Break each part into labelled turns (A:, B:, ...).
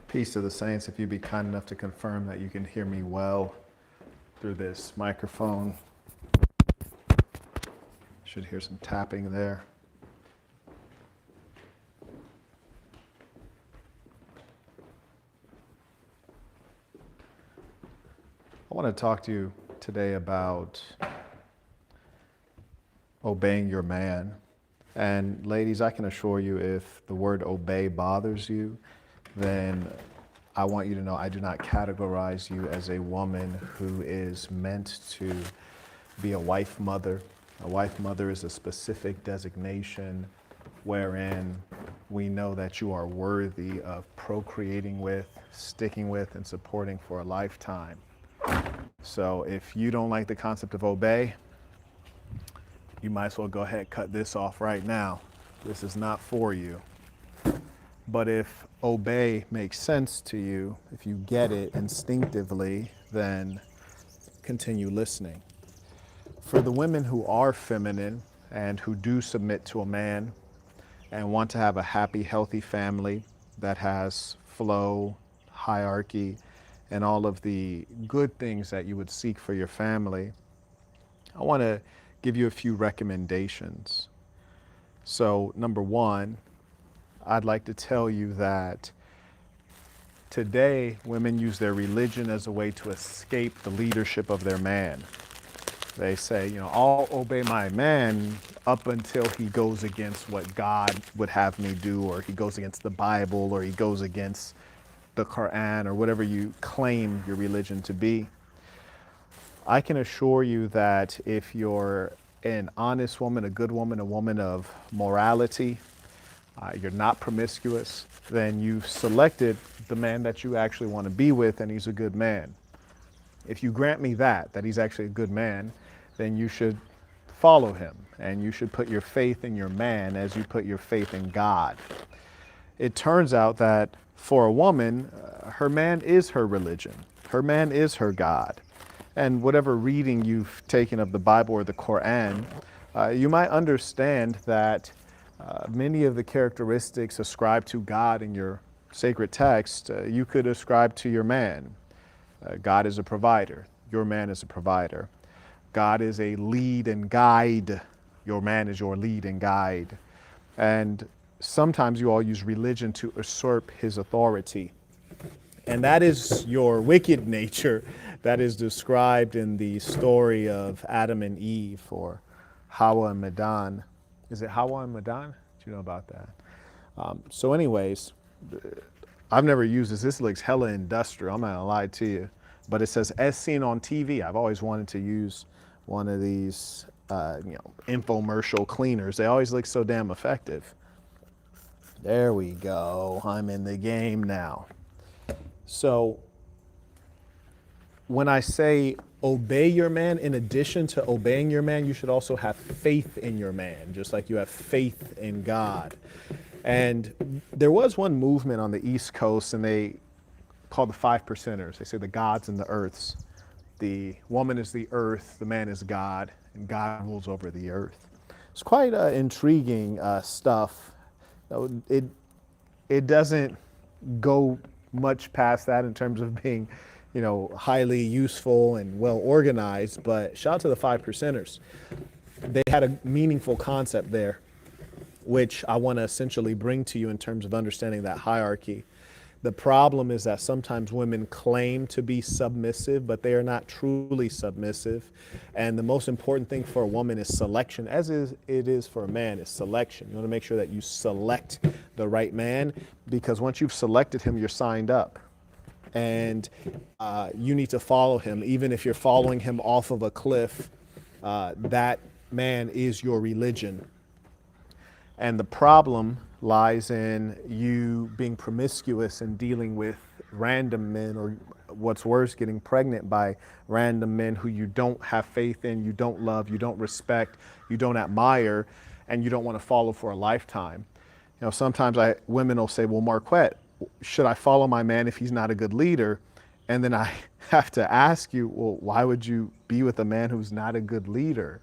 A: Peace to the saints. If you'd be kind enough to confirm that you can hear me well through this microphone. Should hear some tapping there. I want to talk to you today about obeying your man. And ladies, I can assure you, if the word obey bothers you, then I want you to know I do not categorize you as a woman who is meant to be a wife mother. A wife mother is a specific designation wherein we know that you are worthy of procreating with, sticking with, and supporting for a lifetime. So if you don't like the concept of obey, you might as well go ahead and cut this off right now. This is not for you. But if obey makes sense to you, if you get it instinctively, then continue listening. For the women who are feminine and who do submit to a man and want to have a happy, healthy family that has flow, hierarchy, and all of the good things that you would seek for your family, I want to give you a few recommendations. So, number one, I'd like to tell you that today women use their religion as a way to escape the leadership of their man. They say, I'll obey my man up until he goes against what God would have me do, or he goes against the Bible, or he goes against the Quran, or whatever you claim your religion to be. I can assure you that if you're an honest woman, a good woman, a woman of morality, you're not promiscuous, then you've selected the man that you actually want to be with, and he's a good man. If you grant me that he's actually a good man, then you should follow him, and you should put your faith in your man as you put your faith in God. It turns out that for a woman, her man is her religion. Her man is her God. And whatever reading you've taken of the Bible or the Quran, you might understand that many of the characteristics ascribed to God in your sacred text, you could ascribe to your man. God is a provider. Your man is a provider. God is a lead and guide. Your man is your lead and guide. And sometimes you all use religion to usurp his authority. And that is your wicked nature that is described in the story of Adam and Eve, or Hawa and Madan. Is it Hawa and Madan? Do you know about that? So anyways, I've never used this. This looks hella industrial. I'm not gonna lie to you. But it says, as seen on TV. I've always wanted to use one of these, infomercial cleaners. They always look so damn effective. There we go. I'm in the game now. So when I say obey your man, in addition to obeying your man, you should also have faith in your man, just like you have faith in God. And there was one movement on the East Coast, and they called the 5%ers. They say the gods and the earths. The woman is the earth, the man is God, and God rules over the earth. It's quite intriguing stuff. It doesn't go much past that in terms of being, highly useful and well organized, but shout out to the 5%ers. They had a meaningful concept there, which I want to essentially bring to you in terms of understanding that hierarchy. The problem is that sometimes women claim to be submissive, but they are not truly submissive. And the most important thing for a woman is selection, as it is for a man, is selection. You want to make sure that you select the right man, because once you've selected him, you're signed up. And you need to follow him. Even if you're following him off of a cliff, that man is your religion. And the problem lies in you being promiscuous and dealing with random men, or what's worse, getting pregnant by random men who you don't have faith in, you don't love, you don't respect, you don't admire, and you don't want to follow for a lifetime. Sometimes women will say, well, Marquette, should I follow my man if he's not a good leader? And then I have to ask you, well, why would you be with a man who's not a good leader?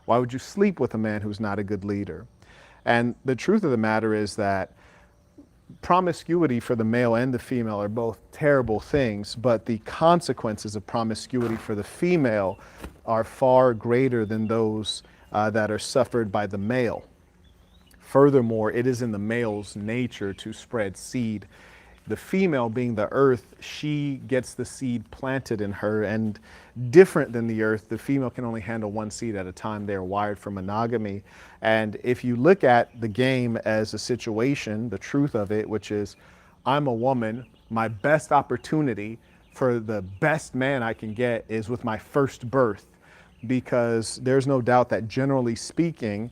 A: Why would you sleep with a man who's not a good leader? And the truth of the matter is that promiscuity for the male and the female are both terrible things, but the consequences of promiscuity for the female are far greater than those that are suffered by the male. Furthermore, it is in the male's nature to spread seed. The female, being the earth, she gets the seed planted in her, and different than the earth, the female can only handle one seed at a time. They are wired for monogamy. And if you look at the game as a situation, the truth of it, which is, I'm a woman, my best opportunity for the best man I can get is with my first birth, because there's no doubt that, generally speaking,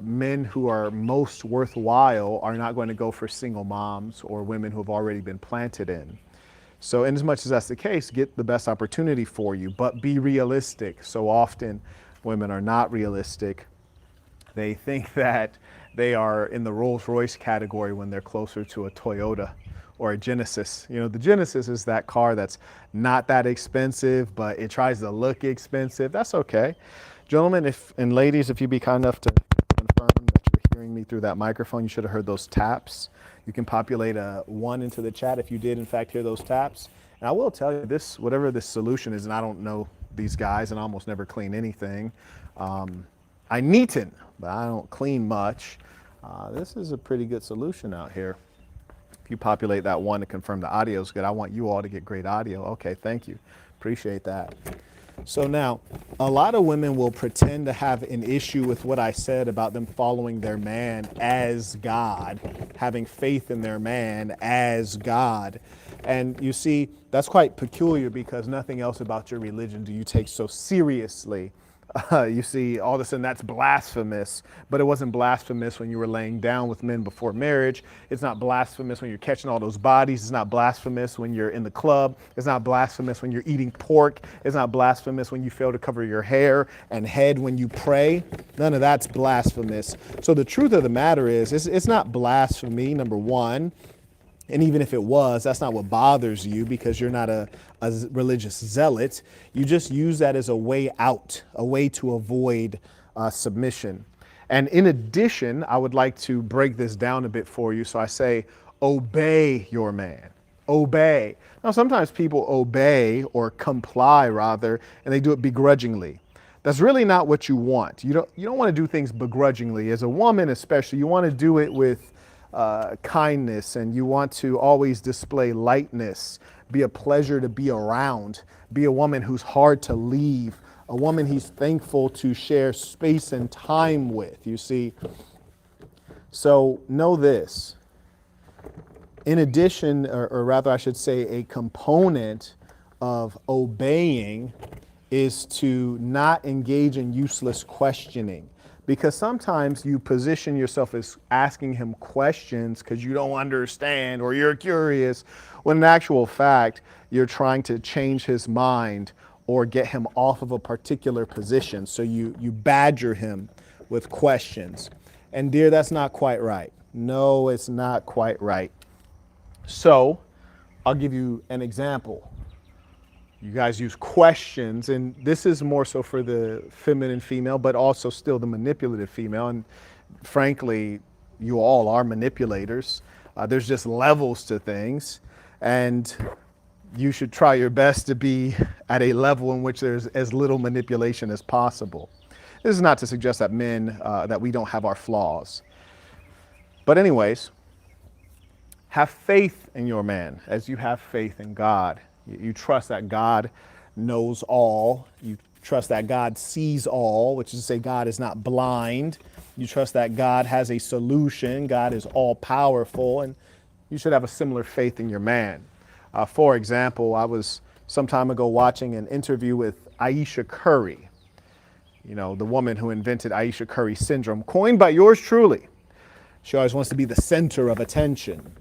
A: men who are most worthwhile are not going to go for single moms or women who have already been planted in. So in as much as that's the case, get the best opportunity for you, but be realistic. So often women are not realistic. They think that they are in the Rolls Royce category when they're closer to a Toyota or a Genesis. You know, the Genesis is that car that's not that expensive, but it tries to look expensive. That's okay. Gentlemen, and ladies, if you'd be kind enough to confirm that you're hearing me through that microphone, you should have heard those taps. You can populate a 1 into the chat if you did, in fact, hear those taps. And I will tell you this, whatever this solution is, and I don't know these guys, and I almost never clean anything. I neaten, but I don't clean much. This is a pretty good solution out here. If you populate that 1 to confirm the audio is good, I want you all to get great audio. Okay, thank you. Appreciate that. So now, a lot of women will pretend to have an issue with what I said about them following their man as God, having faith in their man as God. And you see, that's quite peculiar, because nothing else about your religion do you take so seriously. You see, all of a sudden that's blasphemous, but it wasn't blasphemous when you were laying down with men before marriage. It's not blasphemous when you're catching all those bodies. It's not blasphemous when you're in the club. It's not blasphemous when you're eating pork. It's not blasphemous when you fail to cover your hair and head when you pray. None of that's blasphemous. So the truth of the matter is, it's not blasphemy, number one. And even if it was, that's not what bothers you, because you're not a religious zealot. You just use that as a way out, a way to avoid submission. And in addition, I would like to break this down a bit for you. So I say, obey your man. Obey. Now, sometimes people obey, or comply rather, and they do it begrudgingly. That's really not what you want. You don't want to do things begrudgingly. As a woman especially, you want to do it with kindness, and you want to always display lightness, be a pleasure to be around, be a woman who's hard to leave, a woman he's thankful to share space and time with, you see. So know this. In addition, or rather I should say, a component of obeying is to not engage in useless questioning. Because sometimes you position yourself as asking him questions because you don't understand or you're curious, when in actual fact, you're trying to change his mind or get him off of a particular position. So you badger him with questions. And dear, that's not quite right. No, it's not quite right. So I'll give you an example. You guys use questions, and this is more so for the feminine female, but also still the manipulative female. And frankly, you all are manipulators. There's just levels to things, and you should try your best to be at a level in which there's as little manipulation as possible. This is not to suggest that men, that we don't have our flaws. But anyways, have faith in your man as you have faith in God. You trust that God knows all. You trust that God sees all, which is to say God is not blind. You trust that God has a solution. God is all powerful, and you should have a similar faith in your man. For example, I was some time ago watching an interview with Aisha Curry, you know, the woman who invented Aisha Curry syndrome, coined by yours truly. She always wants to be the center of attention.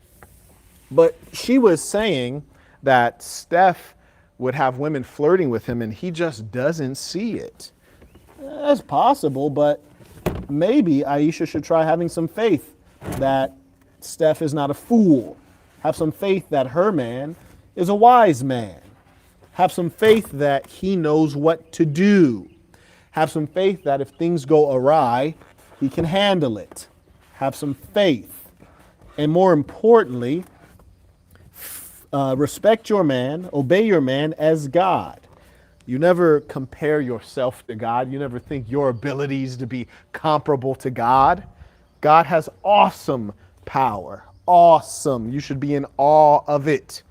A: But she was saying that Steph would have women flirting with him and he just doesn't see it. That's possible, but maybe Aisha should try having some faith that Steph is not a fool. Have some faith that her man is a wise man. Have some faith that he knows what to do. Have some faith that if things go awry, he can handle it. Have some faith.
B: And more importantly, respect your man, obey your man as God.
A: You never compare yourself to God. You never think your abilities to be comparable to God. God has awesome power. Awesome. You should be in awe of it.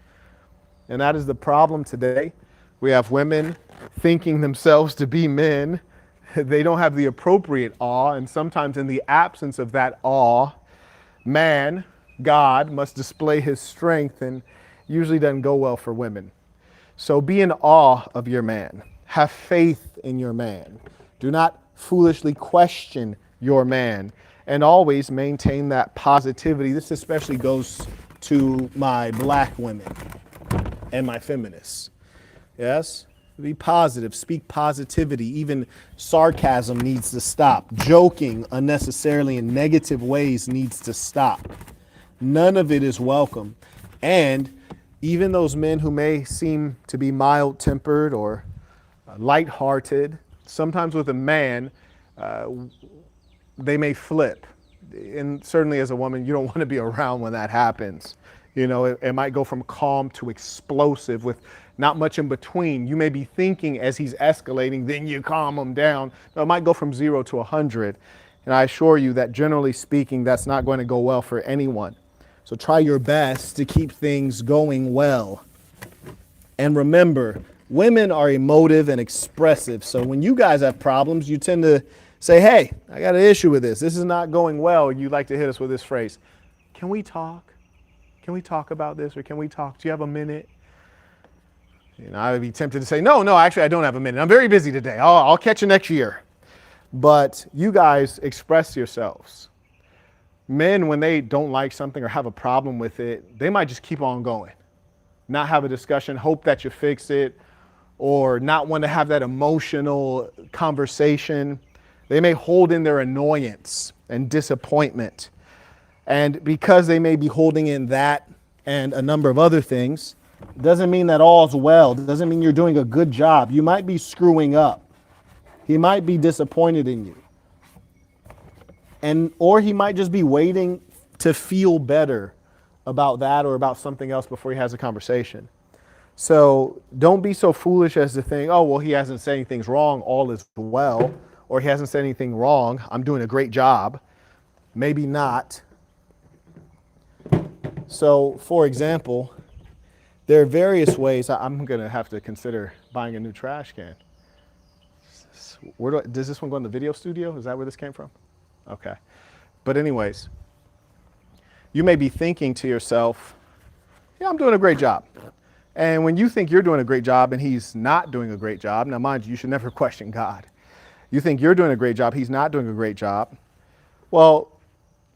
A: And that is the problem today. We have women thinking themselves to be men. They don't have the appropriate awe. And sometimes, in the absence of that awe, man, God, must display his strength, and usually doesn't go well for women. So be in awe of your man. Have faith in your man. Do not foolishly question your man. And always maintain that positivity. This especially goes to my black women and my feminists. Yes? Be positive. Speak positivity. Even sarcasm needs to stop. Joking unnecessarily in negative ways needs to stop. None of it is welcome. And even those men who may seem to be mild-tempered or light-hearted, sometimes with a man, they may flip. And certainly as a woman, you don't want to be around when that happens. You know, it might go from calm to explosive with not much in between. You may be thinking as he's escalating, then you calm him down. No, it might go from 0 to 100. And I assure you that generally speaking, that's not going to go well for anyone. So try your best to keep things going well. And remember, women are emotive and expressive. So when you guys have problems, you tend to say, hey, I got an issue with this. This is not going well. You like to hit us with this phrase, can we talk? Can we talk about this? Or can we talk? Do you have a minute? You know, I would be tempted to say, no, actually, I don't have a minute. I'm very busy today. I'll catch you next year. But you guys express yourselves. Men, when they don't like something or have a problem with it, they might just keep on going, not have a discussion, hope that you fix it, or not want to have that emotional conversation. They may hold in their annoyance and disappointment. And because they may be holding in that and a number of other things, doesn't mean that all's well. Doesn't mean you're doing a good job. You might be screwing up. He might be disappointed in you. Or he might just be waiting to feel better about that or about something else before he has a conversation. So don't be so foolish as to think, oh, well, he hasn't said anything wrong, all is well, or he hasn't said anything wrong, I'm doing a great job. Maybe not. So, for example, there are various ways. I'm going to have to consider buying a new trash can. Does this one go in the video studio? Is that where this came from? Okay. But anyways, you may be thinking to yourself, yeah, I'm doing a great job. And when you think you're doing a great job and he's not doing a great job, now mind you, you should never question God. You think you're doing a great job, he's not doing a great job. Well,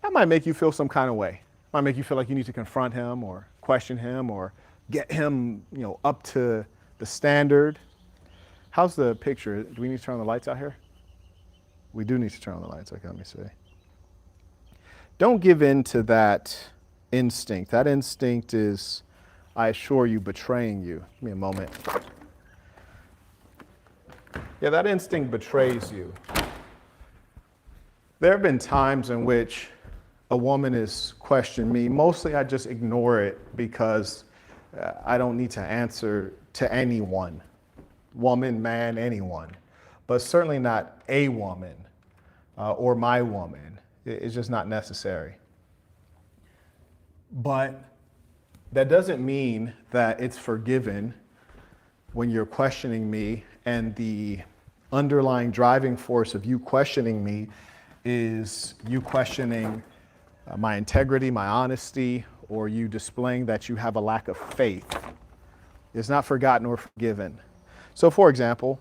A: that might make you feel some kind of way. It might make you feel like you need to confront him or question him or get him, up to the standard. How's the picture? Do we need to turn on the lights out here? We do need to turn on the lights. Okay, let me see. Don't give in to that instinct. That instinct is, I assure you, betraying you. Give me a moment. Yeah, that instinct betrays you. There have been times in which a woman has questioned me. Mostly I just ignore it because I don't need to answer to anyone. Woman, man, anyone. But certainly not a woman or my woman. It's just not necessary. But that doesn't mean that it's forgiven when you're questioning me and the underlying driving force of you questioning me is you questioning my integrity, my honesty, or you displaying that you have a lack of faith. It's not forgotten or forgiven. So for example,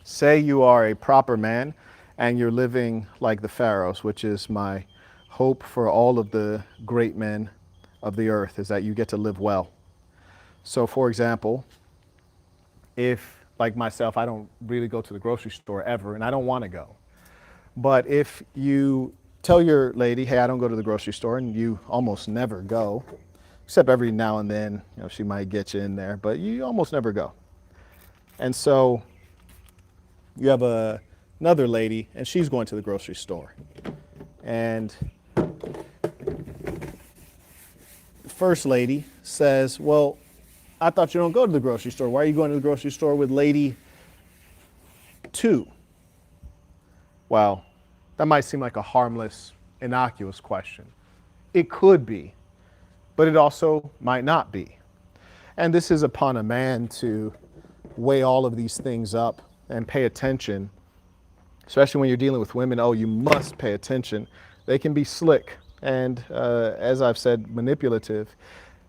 A: say you are a proper man and you're living like the pharaohs, which is my hope for all of the great men of the earth, is that you get to live well. So for example, if, like myself, I don't really go to the grocery store ever, and I don't want to go. But if you tell your lady, hey, I don't go to the grocery store, and you almost never go, except every now and then, she might get you in there, but you almost never go. And so you have another lady, and she's going to the grocery store. And
B: first lady says, well, I thought you don't go to the grocery store. Why are you going to the grocery store with lady 2?
A: Well, that might seem like a harmless, innocuous question. It could be, but it also might not be. And this is upon a man to weigh all of these things up and pay attention, especially when you're dealing with women. Oh, you must pay attention. They can be slick and, as I've said, manipulative,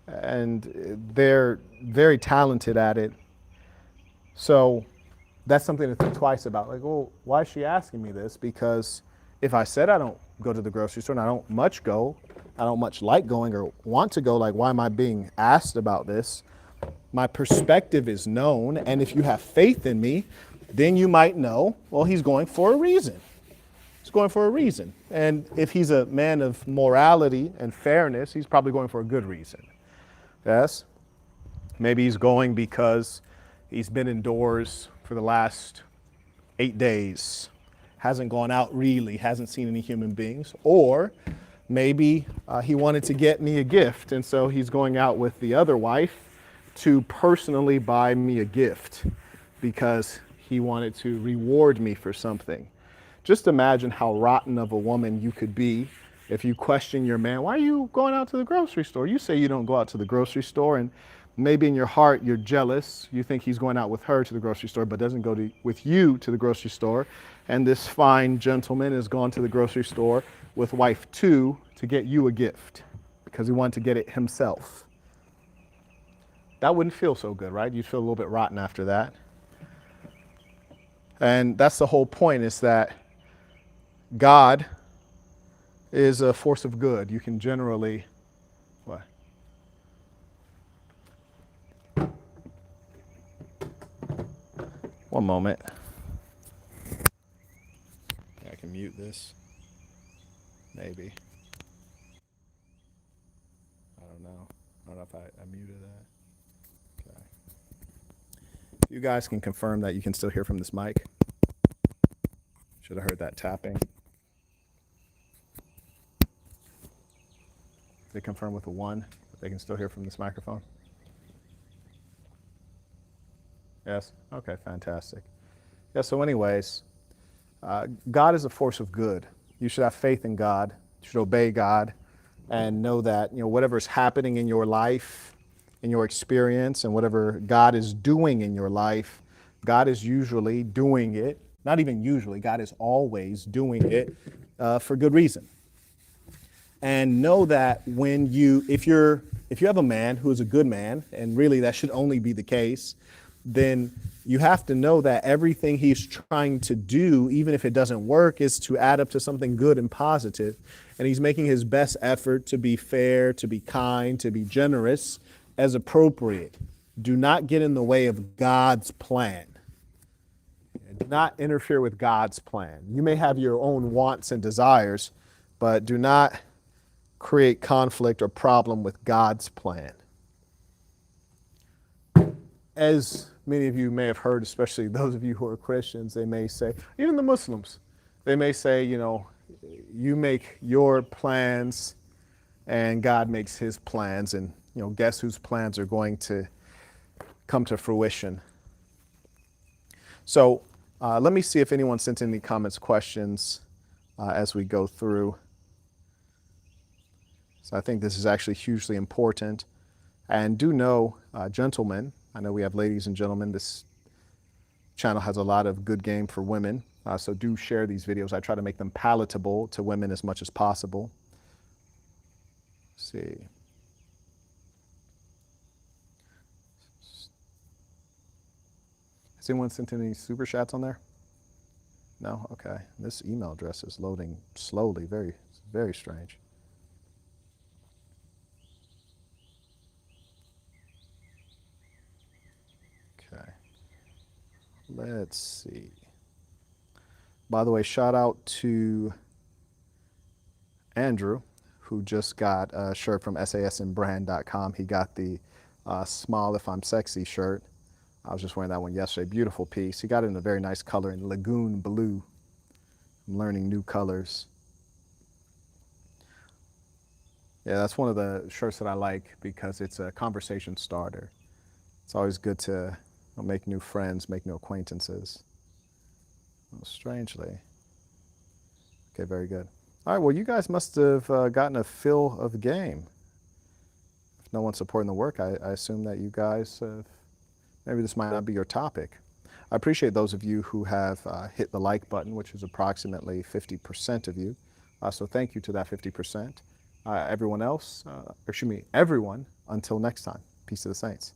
A: and they're very talented at it. So that's something to think twice about. Like, well, why is she asking me this? Because if I said I don't go to the grocery store and I don't much go, I don't much like going or want to go, like, why am I being asked about this? My perspective is known, and if you have faith in me, then you might know, well, he's going for a reason. He's going for a reason. And if he's a man of morality and fairness, he's probably going for a good reason. Yes? Maybe he's going because he's been indoors for the last 8 days, hasn't gone out really, hasn't seen any human beings. Or maybe he wanted to get me a gift, and so he's going out with the other wife to personally buy me a gift because he wanted to reward me for something. Just imagine how rotten of a woman you could be if you question your man, why are you going out to the grocery store? You say you don't go out to the grocery store, and maybe in your heart you're jealous. You think he's going out with her to the grocery store, but doesn't go with you to the grocery store. And this fine gentleman has gone to the grocery store with wife 2 to get you a gift because he wanted to get it himself. That wouldn't feel so good, right? You'd feel a little bit rotten after that. And that's the whole point, is that God is a force of good. You can generally, what? One moment. I can mute this. Maybe. I don't know. I don't know if I muted that. Okay. You guys can confirm that you can still hear from this mic. Should have heard that tapping. They confirm with a 1 that they can still hear from this microphone. Yes? Okay, fantastic. Yeah, so anyways, God is a force of good. You should have faith in God. You should obey God and know that, whatever's happening in your life, in your experience, and whatever God is doing in your life, God is usually doing it, not even usually, God is always doing it for good reason. And know that if you have a man who is a good man, and really that should only be the case, then you have to know that everything he's trying to do, even if it doesn't work, is to add up to something good and positive. And he's making his best effort to be fair, to be kind, to be generous as appropriate. Do not get in the way of God's plan. Do not interfere with God's plan. You may have your own wants and desires, but do not create conflict or problem with God's plan. As many of you may have heard, especially those of you who are Christians, they may say, even the Muslims, they may say, you make your plans and God makes his plans, and guess whose plans are going to come to fruition. So let me see if anyone sent any comments, questions as we go through. So I think this is actually hugely important. And do know, gentlemen, I know we have ladies and gentlemen, this channel has a lot of good game for women. So do share these videos. I try to make them palatable to women as much as possible. Let's see. Has anyone sent any super chats on there? No? Okay. This email address is loading slowly, very, very strange. Okay. Let's see. By the way, shout out to Andrew, who just got a shirt from sasnbrand.com. He got the Smile If I'm Sexy shirt. I was just wearing that one yesterday. Beautiful piece. He got it in a very nice color in Lagoon Blue. I'm learning new colors. Yeah, that's one of the shirts that I like because it's a conversation starter. It's always good to make new friends, make new acquaintances. Oh, strangely. Okay, very good. All right, well, you guys must have gotten a fill of the game. If no one's supporting the work, I assume that you guys, maybe this might not be your topic. I appreciate those of you who have hit the like button, which is approximately 50% of you. So thank you to that 50%. Everyone else, excuse me, everyone, until next time. Peace to the saints.